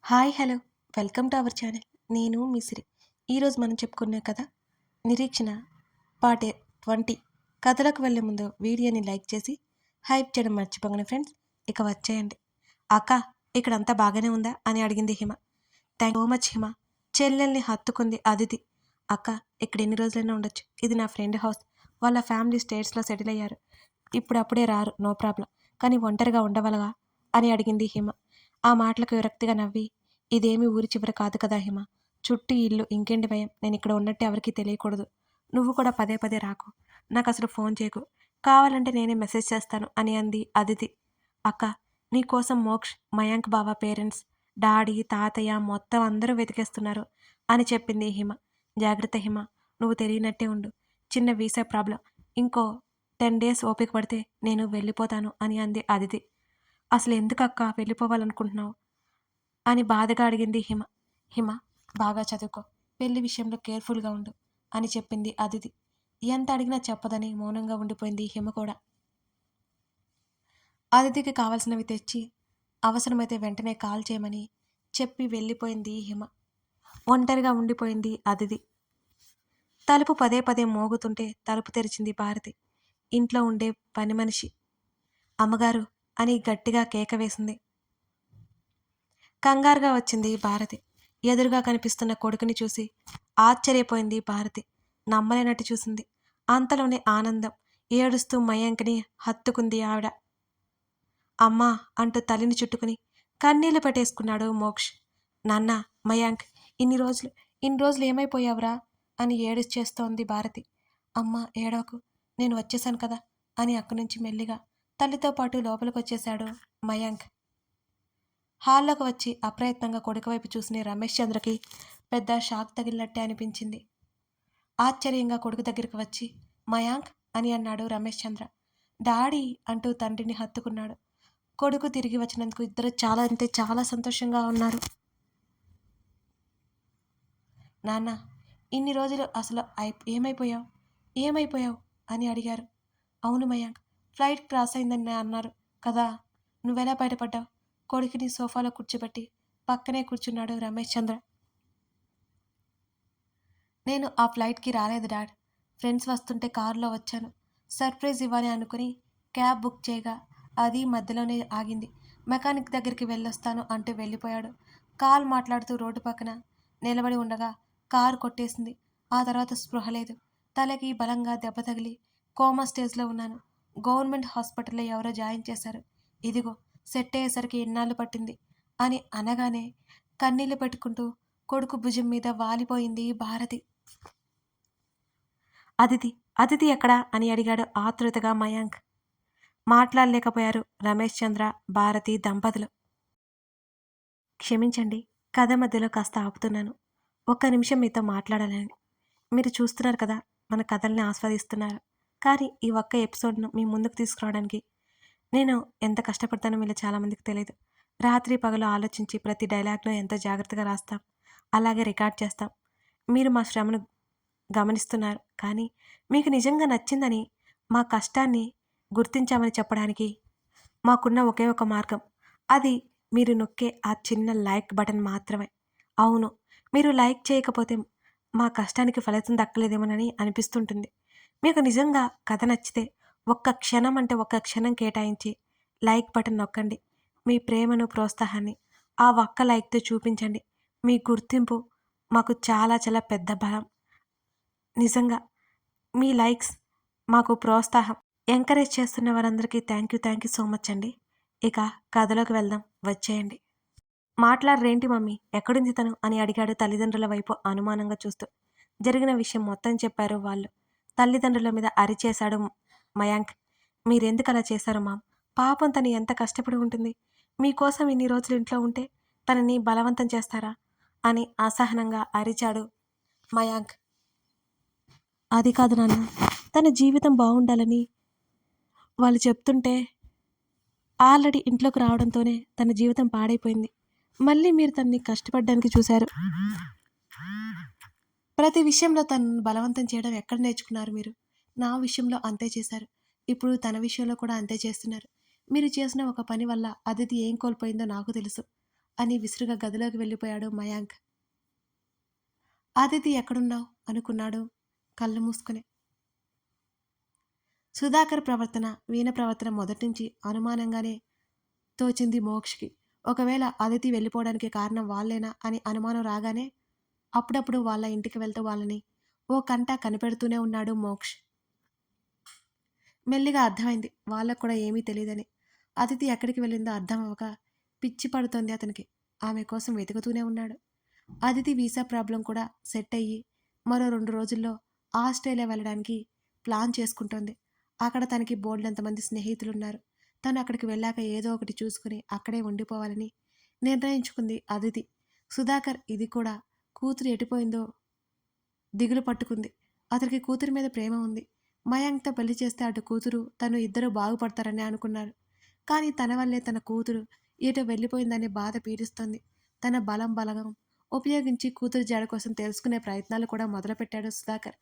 Hi hello welcome to our channel. నేను మీ సిరి. ఈరోజు మనం చెప్పుకునే కథ నిరీక్షణ పార్ట్ 20. కథలకు వెళ్ళే ముందు వీడియోని లైక్ చేసి హైప్ చేయడం మర్చిపోకండి ఫ్రెండ్స్. ఇక వచ్చేయండి. అక్క, ఇక్కడంతా బాగానే ఉందా అని అడిగింది హిమ. థ్యాంక్ సో మచ్ హిమ. చెల్లెల్ని హత్తుకుంది అదితి. అక్క, ఇక్కడ ఎన్ని రోజులైనా ఉండొచ్చు. ఇది నా ఫ్రెండ్ హౌస్. వాళ్ళ ఫ్యామిలీ స్టేట్స్లో సెటిల్ అయ్యారు. ఇప్పుడు అప్పుడే రారు, నో ప్రాబ్లం. కానీ ఒంటరిగా ఉండవలగా అని అడిగింది హిమ. ఆ మాటలకు విరక్తిగా నవ్వి, ఇదేమీ ఊరి చివర కాదు కదా హిమ. చుట్టూ ఇల్లు, ఇంకేంటి భయం. నేను ఇక్కడ ఉన్నట్టు ఎవరికీ తెలియకూడదు. నువ్వు కూడా పదే పదే రాకు. నాకు అసలు ఫోన్ చేయకు. కావాలంటే నేనే మెసేజ్ చేస్తాను అని అంది అదితి. అక్క, నీకోసం మోక్ష్, మయాంక్ బావ పేరెంట్స్, డాడీ, తాతయ్య మొత్తం అందరూ వెతికేస్తున్నారు అని చెప్పింది హిమ. జాగ్రత్త హిమ, నువ్వు తెలియనట్టే ఉండు. చిన్న వీసా ప్రాబ్లం. ఇంకో 10 days ఓపిక పడితే నేను వెళ్ళిపోతాను అని అంది అదితి. అసలు ఎందుకక్క వెళ్ళిపోవాలనుకుంటున్నావు అని బాధగా అడిగింది హిమ. హిమ, బాగా చదువుకో, పెళ్లి విషయంలో కేర్ఫుల్గా ఉండు అని చెప్పింది అదితి. ఎంత అడిగినా చెప్పదని మౌనంగా ఉండిపోయింది హిమ కూడా. అదితికి కావలసినవి తెచ్చి అవసరమైతే వెంటనే కాల్ చేయమని చెప్పి వెళ్ళిపోయింది హిమ. ఒంటరిగా ఉండిపోయింది అదితి. తలుపు పదే పదే మోగుతుంటే తలుపు తెరిచింది భారతి. ఇంట్లో ఉండే పని మనిషి. అమ్మగారు అని గట్టిగా కేక వేసింది. కంగారుగా వచ్చింది భారతి. ఎదురుగా కనిపిస్తున్న కొడుకుని చూసి ఆశ్చర్యపోయింది భారతి. నమ్మలేనట్టు చూసింది. అంతలోనే ఆనందం. ఏడుస్తూ మయాంక్ని హత్తుకుంది ఆవిడ. అమ్మా అంటూ తల్లిని చుట్టుకుని కన్నీళ్లు పెట్టేసుకున్నాడు మోక్ష్. నాన్న, మయాంక్, ఇన్ని రోజులు ఏమైపోయావురా అని ఏడుచేస్తోంది భారతి. అమ్మా ఏడవకు, నేను వచ్చేసాను కదా అని అక్కడి నుంచి మెల్లిగా తల్లితో పాటు లోపలికొచ్చేశాడు మయాంక్. హాల్లోకి వచ్చి అప్రయత్నంగా కొడుకు వైపు చూసిన రమేష్ చంద్రకి పెద్ద షాక్ తగిలినట్టే అనిపించింది. ఆశ్చర్యంగా కొడుకు దగ్గరికి వచ్చి మయాంక్ అని అన్నాడు రమేష్ చంద్ర. డాడీ అంటూ తండ్రిని హత్తుకున్నాడు. కొడుకు తిరిగి వచ్చినందుకు ఇద్దరు చాలా సంతోషంగా ఉన్నారు. నాన్న, ఇన్ని రోజులు అసలు ఏమైపోయావు అని అడిగారు. అవును మయాంక్, ఫ్లైట్ క్రాస్ అయిందని అన్నారు కదా, నువ్వెలా బయటపడ్డావు? కొడుకుని సోఫాలో కూర్చోబెట్టి పక్కనే కూర్చున్నాడు రమేష్ చంద్ర. నేను ఆ ఫ్లైట్కి రాలేదు డాడ్. ఫ్రెండ్స్ వస్తుంటే కారులో వచ్చాను. సర్ప్రైజ్ ఇవ్వాలి అనుకుని క్యాబ్ బుక్ చేయగా అది మధ్యలోనే ఆగింది. మెకానిక్ దగ్గరికి వెళ్ళొస్తాను అంటూ వెళ్ళిపోయాడు. కాల్ మాట్లాడుతూ రోడ్డు పక్కన నిలబడి ఉండగా కారు కొట్టేసింది. ఆ తర్వాత స్పృహ లేదు. తలకి బలంగా దెబ్బ తగిలి కోమా స్టేజ్లో ఉన్నాను. గవర్నమెంట్ హాస్పిటల్లో ఎవరో జాయిన్ చేశారు. ఇదిగో సెట్ అయ్యేసరికి ఎన్నాళ్ళు పట్టింది అని అనగానే కన్నీళ్లు పెట్టుకుంటూ కొడుకు భుజం మీద వాలిపోయింది భారతి. అదితి అదితి ఎక్కడా అని అడిగాడు ఆతృతగా మయాంక్. మాట్లాడలేకపోయారు రమేష్ చంద్ర, భారతి దంపతులు. క్షమించండి, కథ మధ్యలో కాస్త ఆపుతున్నాను. ఒక్క నిమిషం మీతో మాట్లాడాలని. మీరు చూస్తున్నారు కదా, మన కథల్ని ఆస్వాదిస్తున్నారు. కానీ ఈ ఒక్క ఎపిసోడ్ను మీ ముందుకు తీసుకురావడానికి నేను ఎంత కష్టపడతానో మీలో చాలామందికి తెలియదు. రాత్రి పగలు ఆలోచించి ప్రతి డైలాగ్ను ఎంతో జాగ్రత్తగా రాస్తాం, అలాగే రికార్డ్ చేస్తాం. మీరు మా శ్రమను గమనిస్తున్నారు. కానీ మీకు నిజంగా నచ్చిందని, మా కష్టాన్ని గుర్తించామని చెప్పడానికి మాకున్న ఒకే ఒక మార్గం. అది మీరు నొక్కే ఆ చిన్న లైక్ బటన్ మాత్రమే. అవును, మీరు లైక్ చేయకపోతే మా కష్టానికి ఫలితం దక్కలేదేమోనని అనిపిస్తుంటుంది. మీకు నిజంగా కథ నచ్చితే ఒక్క క్షణం కేటాయించి లైక్ బటన్ నొక్కండి. మీ ప్రేమను, ప్రోత్సాహాన్ని ఆ ఒక్క లైక్తో చూపించండి. మీ గుర్తింపు మాకు చాలా చాలా పెద్ద బలం. నిజంగా మీ లైక్స్ మాకు ప్రోత్సాహం. ఎంకరేజ్ చేస్తున్న వారందరికీ థ్యాంక్ యూ సో మచ్ అండి. ఇక కథలోకి వెళ్దాం, వచ్చేయండి. మాట్లాడరేంటి మమ్మీ, ఎక్కడుంది తను అని అడిగాడు తల్లిదండ్రుల వైపు అనుమానంగా చూస్తూ. జరిగిన విషయం మొత్తం చెప్పారు వాళ్ళు. తల్లిదండ్రుల మీద అరిచేశాడు మయాంక్. మీరెందుకు అలా చేశారు మామ్? పాపం తను ఎంత కష్టపడి ఉంటుంది. మీకోసం ఇన్ని రోజులు ఇంట్లో ఉంటే తనని బలవంతం చేస్తారా అని అసహనంగా అరిచాడు మయాంక్. అది కాదు నాన్న, తన జీవితం బాగుండాలని వాళ్ళు చెప్తుంటే ఆల్రెడీ ఇంట్లోకి రావడంతోనే తన జీవితం పాడైపోయింది. మళ్ళీ మీరు తనని కష్టపడడానికి చూశారు. ప్రతి విషయంలో తనను బలవంతం చేయడం ఎక్కడ నేర్చుకున్నారు మీరు? నా విషయంలో అంతే చేశారు. ఇప్పుడు తన విషయంలో కూడా అంతే చేస్తున్నారు. మీరు చేసిన ఒక పని వల్ల అదితి ఏం కోల్పోయిందో నాకు తెలుసు. అని విసురుగా గదిలోకి వెళ్ళిపోయాడు మయాంక్. అదితి ఎక్కడున్నావు అనుకున్నాడు కళ్ళు మూసుకుని. సుధాకర్ ప్రవర్తన, వీణ ప్రవర్తన మొదటినుంచి అనుమానంగానే తోచింది మోక్షకి. ఒకవేళ అదితి వెళ్ళిపోవడానికి కారణం వాళ్ళేనా అని అనుమానం రాగానే అప్పుడప్పుడు వాళ్ళ ఇంటికి వెళ్తూ వాళ్ళని ఓ కంట కనిపెడుతూనే ఉన్నాడు మోక్ష్. మెల్లిగా అర్థమైంది వాళ్ళకు కూడా ఏమీ తెలియదని. అదితి ఎక్కడికి వెళ్ళిందో అర్థం అవ్వక పిచ్చి పడుతోంది అతనికి. ఆమె కోసం వెతుకుతూనే ఉన్నాడు. అదితి వీసా ప్రాబ్లం కూడా సెట్ అయ్యి మరో 2 రోజుల్లో ఆస్ట్రేలియా వెళ్ళడానికి ప్లాన్ చేసుకుంటోంది. అక్కడ తనకి బోల్డంతమంది స్నేహితులున్నారు. తను అక్కడికి వెళ్ళాక ఏదో ఒకటి చూసుకుని అక్కడే ఉండిపోవాలని నిర్ణయించుకుంది అదితి. సుధాకర్ ఇది కూడా కూతురు ఎటుపోయిందో దిగులు పట్టుకుంది. అతనికి కూతురి మీద ప్రేమ ఉంది. మయాంక్తో పెళ్లి చేస్తే అటు కూతురు తను ఇద్దరు బాగుపడతారని అనుకున్నారు. కానీ తన వల్లే తన కూతురు ఎటో వెళ్ళిపోయిందనే బాధ పీడిస్తోంది. తన బలగం ఉపయోగించి కూతురు జాడ కోసం తెలుసుకునే ప్రయత్నాలు కూడా మొదలుపెట్టాడు సుధాకర్.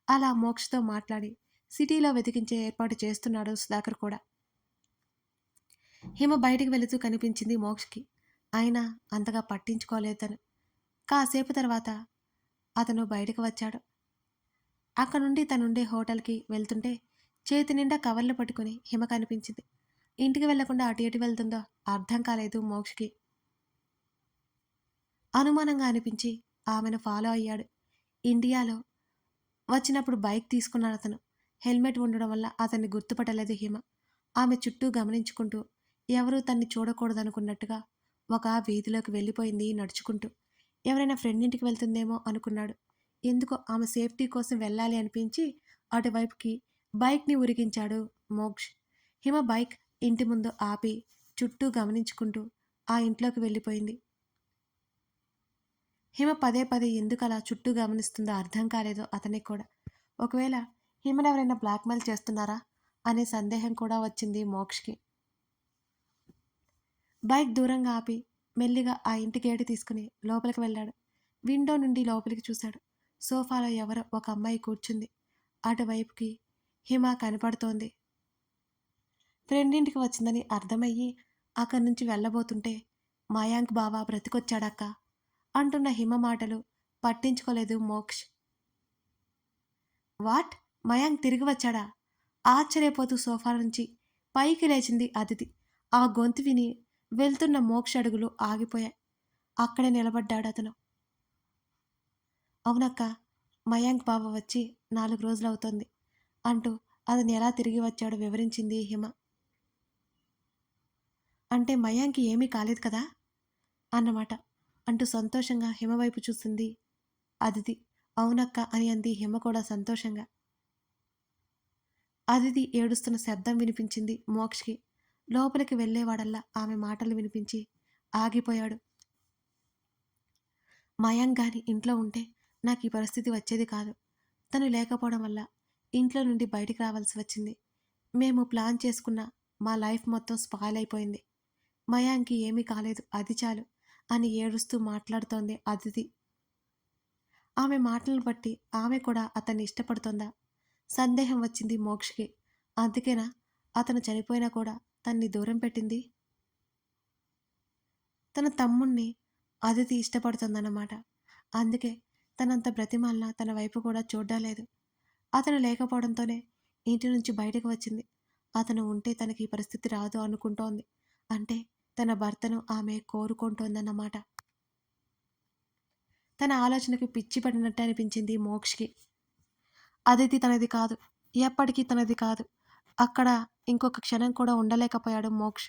అలా మోక్షతో మాట్లాడి సిటీలో వెతికించే ఏర్పాటు చేస్తున్నాడు సుధాకర్ కూడా. హిమ బయటికి వెళుతూ కనిపించింది మోక్షకి. అయినా అంతగా పట్టించుకోలేదు తను. కాసేపు తర్వాత అతను బయటకు వచ్చాడు. అక్కడ నుండి తనుండే హోటల్కి వెళ్తుంటే చేతి నిండా కవర్లు పట్టుకుని హిమ కనిపించింది. ఇంటికి వెళ్లకుండా అటు ఎటు వెళ్తుందో అర్థం కాలేదు మోక్షకి. అనుమానంగా అనిపించి ఆమెను ఫాలో అయ్యాడు. ఇండియాలో వచ్చినప్పుడు బైక్ తీసుకున్నాడు అతను. హెల్మెట్ ఉండడం వల్ల అతన్ని గుర్తుపట్టలేదు హిమ. ఆమె చుట్టూ గమనించుకుంటూ ఎవరూ తన్ని చూడకూడదనుకున్నట్టుగా ఒక వీధిలోకి వెళ్ళిపోయింది నడుచుకుంటూ. ఎవరైనా ఫ్రెండ్ ఇంటికి వెళ్తుందేమో అనుకున్నాడు. ఎందుకో ఆమె సేఫ్టీ కోసం వెళ్ళాలి అనిపించి అటువైపుకి బైక్ని ఉరికించాడు మోక్ష్. హిమ బైక్ ఇంటి ముందు ఆపి చుట్టూ గమనించుకుంటూ ఆ ఇంట్లోకి వెళ్ళిపోయింది. హిమ పదే పదే ఎందుకు అలా చుట్టూ గమనిస్తుందో అర్థం కాలేదు అతనికి కూడా. ఒకవేళ హిమనెవరైనా బ్లాక్మెయిల్ చేస్తున్నారా అనే సందేహం కూడా వచ్చింది మోక్షకి. బైక్ దూరంగా ఆపి మెల్లిగా ఆ ఇంటి గేటు తీసుకుని లోపలికి వెళ్ళాడు. విండో నుండి లోపలికి చూశాడు. సోఫాలో ఎవరో ఒక అమ్మాయి కూర్చుంది. అటువైపుకి హిమ కనపడుతోంది. ఫ్రెండ్ ఇంటికి వచ్చిందని అర్థమయ్యి అక్కడి నుంచి వెళ్ళబోతుంటే మయాంక్ బావ బ్రతికొచ్చాడక్క అంటున్న హిమ మాటలు పట్టించుకోలేదు మోక్ష్. వాట్? మయాంక్ తిరిగి వచ్చాడా? ఆశ్చర్యపోతూ సోఫా నుంచి పైకి లేచింది అదితి. ఆ గొంతు విని వెళ్తున్న మోక్ష అడుగులు ఆగిపోయాయి. అక్కడే నిలబడ్డాడు అతను. అవునక్క, మయాంక్ బావ వచ్చి 4 రోజులవుతోంది అంటూ అతను ఎలా తిరిగి వచ్చాడో వివరించింది హిమ. అంటే మయాంక్కి ఏమీ కాలేదు కదా అన్నమాట అంటూ సంతోషంగా హిమ వైపు చూసింది అదితి. అవునక్క అని అంది హిమ కూడా సంతోషంగా. అదితి ఏడుస్తున్న శబ్దం వినిపించింది మోక్షకి. లోపలికి వెళ్ళేవాడల్లా ఆమె మాటలు వినిపించి ఆగిపోయాడు. మయాంక్ గాని ఇంట్లో ఉంటే నాకు ఈ పరిస్థితి వచ్చేది కాదు. తను లేకపోవడం వల్ల ఇంట్లో నుండి బయటికి రావాల్సి వచ్చింది. మేము ప్లాన్ చేసుకున్న మా లైఫ్ మొత్తం స్పాయిల్ అయిపోయింది. మయాంక్కి ఏమీ కాలేదు, అది చాలు అని ఏడుస్తూ మాట్లాడుతోంది అదితి. ఆమె మాటలను బట్టి ఆమె కూడా అతన్ని ఇష్టపడుతోందా సందేహం వచ్చింది మోక్షకి. అందుకేనా అతను చనిపోయినా కూడా తన్ని దూరం పెట్టింది? తన తమ్ముణ్ణి అదితి ఇష్టపడుతుందన్నమాట. అందుకే తనంత బ్రతిమాలినా తన వైపు కూడా చూడ్డం లేదు. అతను లేకపోవడంతోనే ఇంటి నుంచి బయటకు వచ్చింది. అతను ఉంటే తనకి ఈ పరిస్థితి రాదు అనుకుంటోంది. అంటే తన భర్తను ఆమె కోరుకుంటోందన్నమాట. తన ఆలోచనకు పిచ్చి పడినట్టు అనిపించింది మోక్షకి. అదితి తనది కాదు, ఎప్పటికీ తనది కాదు. అక్కడ ఇంకొక క్షణం కూడా ఉండలేకపోయాడు మోక్ష్.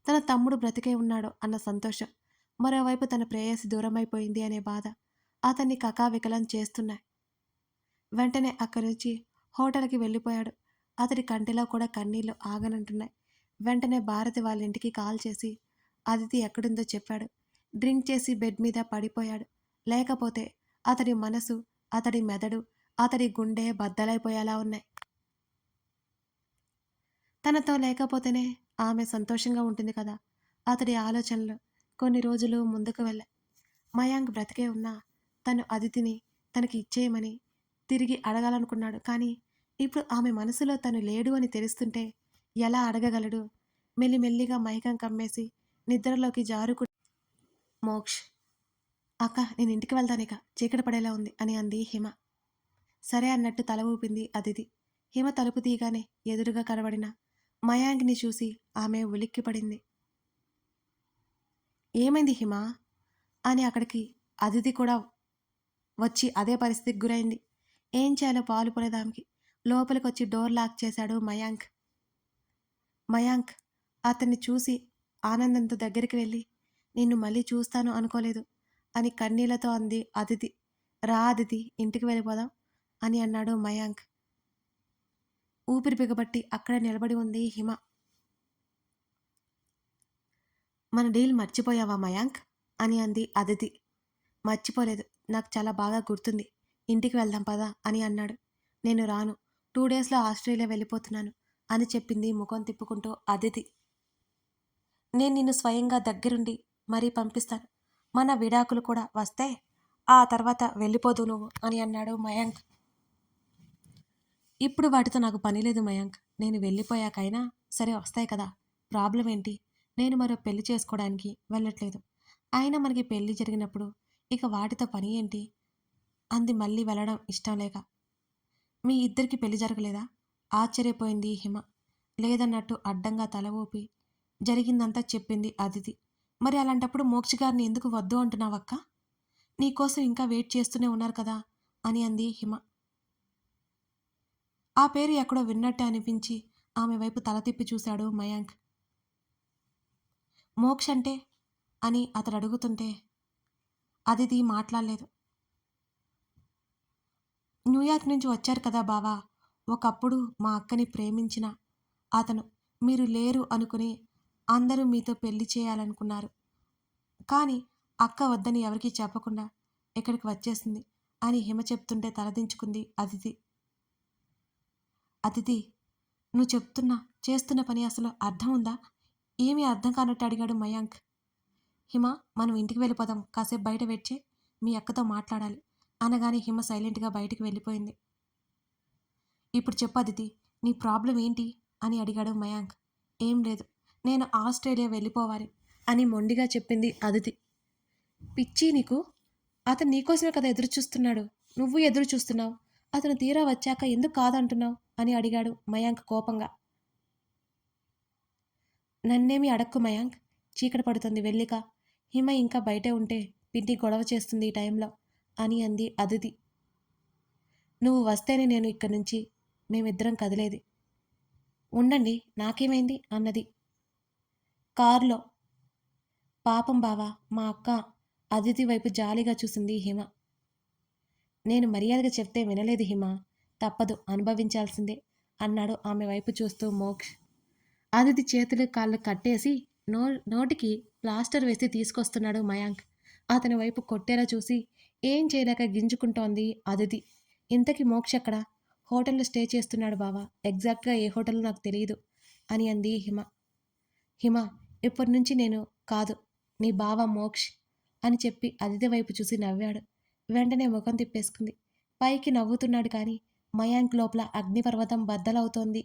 తన తమ్ముడు బ్రతికే ఉన్నాడు అన్న సంతోషం, మరోవైపు తన ప్రేయసి దూరమైపోయింది అనే బాధ అతన్ని కకావికలం చేస్తున్నాయి. వెంటనే అక్కడి నుంచి హోటల్కి వెళ్ళిపోయాడు. అతడి కంటిలో కూడా కన్నీళ్లు ఆగనంటున్నాయి. వెంటనే భారతి వాళ్ళ ఇంటికి కాల్ చేసి అదితి ఎక్కడుందో చెప్పాడు. డ్రింక్ చేసి బెడ్ మీద పడిపోయాడు. లేకపోతే అతడి మనసు, అతడి మెదడు, అతడి గుండె బద్దలైపోయేలా ఉన్నాయి. తనతో లేకపోతేనే ఆమె సంతోషంగా ఉంటుంది కదా. అతడి ఆలోచనలు కొన్ని రోజులు ముందుకు వెళ్ళాయి. మయాంక్ బ్రతికే ఉన్నా తను అదితిని తనకి ఇచ్చేయమని తిరిగి అడగాలనుకున్నాడు. కానీ ఇప్పుడు ఆమె మనసులో తను లేడు అని తెలుస్తుంటే ఎలా అడగగలడు? మెల్లిమెల్లిగా మైకం కమ్మేసి నిద్రలోకి జారుకు మోక్ష్, అక్క నేను ఇంటికి వెళ్తానిక, చీకటి పడేలా ఉంది అని అంది హిమ. సరే అన్నట్టు తల ఊపింది అదితి. హిమ తలుపు తీయగానే ఎదురుగా కనబడిన మయాంక్ని చూసి ఆమె ఉలిక్కిపడింది. ఏమైంది హిమ అని అక్కడికి అదితి కూడా వచ్చి అదే పరిస్థితికి గురైంది. ఏం చేయాలో పాలుపోలేదామెకి. లోపలికి వచ్చి డోర్ లాక్ చేశాడు మయాంక్. మయాంక్ అతన్ని చూసి ఆనందంతో దగ్గరికి వెళ్ళి, నిన్ను మళ్ళీ చూస్తాను అనుకోలేదు అని కన్నీళ్లతో అంది అదితి. రా అదితి, ఇంటికి వెళ్ళిపోదాం అని అన్నాడు మయాంక్. ఊపిరి బిగబట్టి అక్కడే నిలబడి ఉంది హిమ. మన డీల్ మర్చిపోయావా మయాంక్ అని అంది అదితి. మర్చిపోలేదు, నాకు చాలా బాగా గుర్తుంది. ఇంటికి వెళ్దాం పదా అని అన్నాడు. నేను రాను, 2 డేస్లో ఆస్ట్రేలియా వెళ్ళిపోతున్నాను అని చెప్పింది ముఖం తిప్పుకుంటూ అదితి. నేను నిన్ను స్వయంగా దగ్గరుండి మరీ పంపిస్తాను. మన విడాకులు కూడా వస్తే ఆ తర్వాత వెళ్ళిపోదు నువ్వు అని అన్నాడు మయాంక్. ఇప్పుడు వాటితో నాకు పని లేదు మయాంక్. నేను వెళ్ళిపోయాకైనా సరే వస్తాయి కదా, ప్రాబ్లం ఏంటి? నేను మరో పెళ్లి చేసుకోవడానికి వెళ్ళట్లేదు. అయినా మనకి పెళ్లి జరిగినప్పుడు ఇక వాటితో పని ఏంటి అంది మళ్ళీ వెళ్ళడం ఇష్టం లేక. మీ ఇద్దరికి పెళ్లి జరగలేదా? ఆశ్చర్యపోయింది హిమ. లేదన్నట్టు అడ్డంగా తల ఊపి జరిగిందంతా చెప్పింది అదితి. మరి అలాంటప్పుడు మోక్ష గారిని ఎందుకు వద్దు అంటున్నావక్క? నీకోసం ఇంకా వెయిట్ చేస్తూనే ఉన్నారు కదా అని అంది హిమ. ఆ పేరు ఎక్కడో విన్నట్టే అనిపించి ఆమె వైపు తల తిప్పి చూశాడు మయాంక్. మోక్ష అంటే అని అతడు అడుగుతుంటే అదితి మాట్లాడలేదు. న్యూయార్క్ నుంచి వచ్చారు కదా బావా, ఒకప్పుడు మా అక్కని ప్రేమించిన అతను. మీరు లేరు అనుకుని అందరూ మీతో పెళ్లి చేయాలనుకున్నారు. కానీ అక్క వద్దని ఎవరికీ చెప్పకుండా ఇక్కడికి వచ్చేసింది అని హిమ చెప్తుంటే తలదించుకుంది అదితి. అదితి, నువ్వు చేస్తున్న పని అసలు అర్థం ఉందా? ఏమీ అర్థం కానట్టు అడిగాడు మయాంక్. హిమ, మనం ఇంటికి వెళ్ళిపోదాం, కాసేపు బయట వెయిట్ చేయి, మీ అక్కతో మాట్లాడాలి అనగానే హిమ సైలెంట్గా బయటికి వెళ్ళిపోయింది. ఇప్పుడు చెప్పు అదితి, నీ ప్రాబ్లం ఏంటి అని అడిగాడు మయాంక్. ఏం లేదు, నేను ఆస్ట్రేలియా వెళ్ళిపోవాలి అని మొండిగా చెప్పింది అదితి. పిచ్చి నీకు, అతను నీకోసమే కదా ఎదురు చూస్తున్నాడు, నువ్వు ఎదురు చూస్తున్నావు. అతను తీరా వచ్చాక ఎందుకు కాదంటున్నావు అని అడిగాడు మయాంక్ కోపంగా. నన్నేమి అడక్కు మయాంక్, చీకటి పడుతుంది వెళ్ళిక. హిమ ఇంకా బయటే ఉంటే పిన్ని గొడవ చేస్తుంది ఈ టైంలో అని అంది అదితి. నువ్వు వస్తేనే నేను ఇక్కడి నుంచి మేమిద్దరం కదిలేది. ఉండండి, నాకేమైంది అన్నది కారులో. పాపం బావా, మా అక్క అదితి వైపు జాలిగా చూసింది హిమ. నేను మర్యాదగా చెప్తే వినలేదు హిమ, తప్పదు, అనుభవించాల్సిందే అన్నాడు ఆమె వైపు చూస్తూ మోక్ష్. అదితి చేతులు కాళ్ళు కట్టేసి నోటికి ప్లాస్టర్ వేసి తీసుకొస్తున్నాడు మయాంక్. అతని వైపు కొట్టేలా చూసి ఏం చేయలేక గింజుకుంటోంది అదితి. ఇంతకీ మోక్ష ఎక్కడ? హోటల్లో స్టే చేస్తున్నాడు బావా, ఎగ్జాక్ట్గా ఏ హోటల్లో నాకు తెలియదు అని అంది హిమ. హిమ, ఇప్పటి నుంచి నేను కాదు, నీ బావ మోక్ష్ అని చెప్పి అదితి వైపు చూసి నవ్వాడు. వెంటనే ముఖం తిప్పేసుకుంది. పైకి నవ్వుతున్నాడు కానీ మయాంక్ లోపల అగ్నిపర్వతం బద్దలవుతోంది.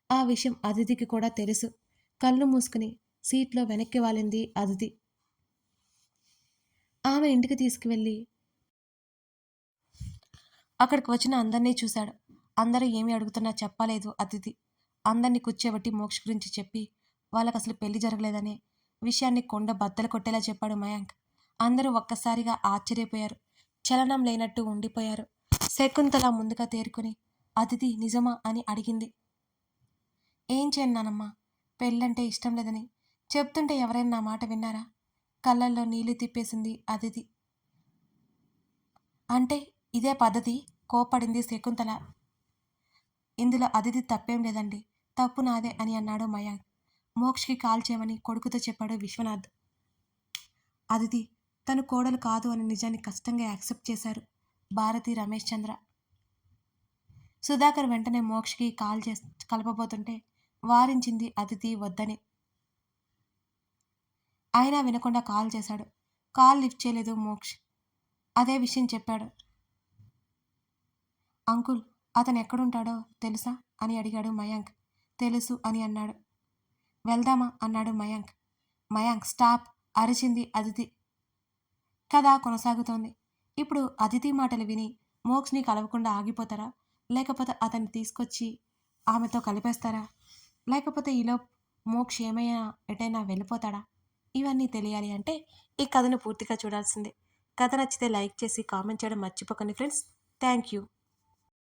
ఆ విషయం అదితికి కూడా తెలుసు. కళ్ళు మూసుకుని సీట్లో వెనక్కి వాలింది అదితి. ఆమె ఇంటికి తీసుకువెళ్ళి అక్కడికి వచ్చిన అందరినీ చూశాడు. అందరూ ఏమి అడుగుతున్నా చెప్పలేదు అతిథి. అందరినీ కూర్చోబెట్టి మోక్ష గురించి చెప్పి వాళ్ళకి అసలు పెళ్లి జరగలేదనే విషయాన్ని కొండ బద్దలు కొట్టేలా చెప్పాడు మయాంక్. అందరూ ఒక్కసారిగా ఆశ్చర్యపోయారు. చలనం లేనట్టు ఉండిపోయారు. శకుంతల ముందుగా తేరుకుని అతిథి నిజమా అని అడిగింది. ఏం చేయను నానమ్మా, పెళ్ళంటే ఇష్టం లేదని చెప్తుంటే ఎవరైనా నా మాట విన్నారా? కళ్ళల్లో నీళ్లు తిప్పేసింది అతిథి. అంటే ఇదే పద్ధతి? కోపడింది శకుంతల. ఇందులో అతిథి తప్పేం లేదండి, తప్పు నాదే అని అన్నాడు మయాంక్. మోక్షకి కాల్ చేయమని కొడుకుతో చెప్పాడు విశ్వనాథ్. అదితి తను కోడలు కాదు అనే నిజాన్ని కష్టంగా యాక్సెప్ట్ చేశారు భారతి, రమేష్ చంద్ర. సుధాకర్ వెంటనే మోక్షకి కాల్ కలపబోతుంటే వారించింది అదితి వద్దని. అయినా వినకుండా కాల్ చేశాడు. కాల్ లిఫ్ట్ చేయలేదు మోక్ష్. అదే విషయం చెప్పాడు. అంకుల్, అతను ఎక్కడుంటాడో తెలుసా అని అడిగాడు మయాంక్. తెలుసు అని అన్నాడు. వెళ్దామా అన్నాడు మయాంక్. మయాంక్ స్టాప్ అరిచింది అదితి. కథ కొనసాగుతోంది. ఇప్పుడు అదితి మాటలు విని మోక్స్‌ని కలవకుండా ఆగిపోతారా? లేకపోతే అతన్ని తీసుకొచ్చి ఆమెతో కలిపేస్తారా? లేకపోతే ఈలోపు మోక్ష్ ఏమైనా ఎటైనా వెళ్ళిపోతాడా? ఇవన్నీ తెలియాలి అంటే ఈ కథను పూర్తిగా చూడాల్సిందే. కథ నచ్చితే లైక్ చేసి కామెంట్ చేయడం మర్చిపోకండి ఫ్రెండ్స్. Thank you.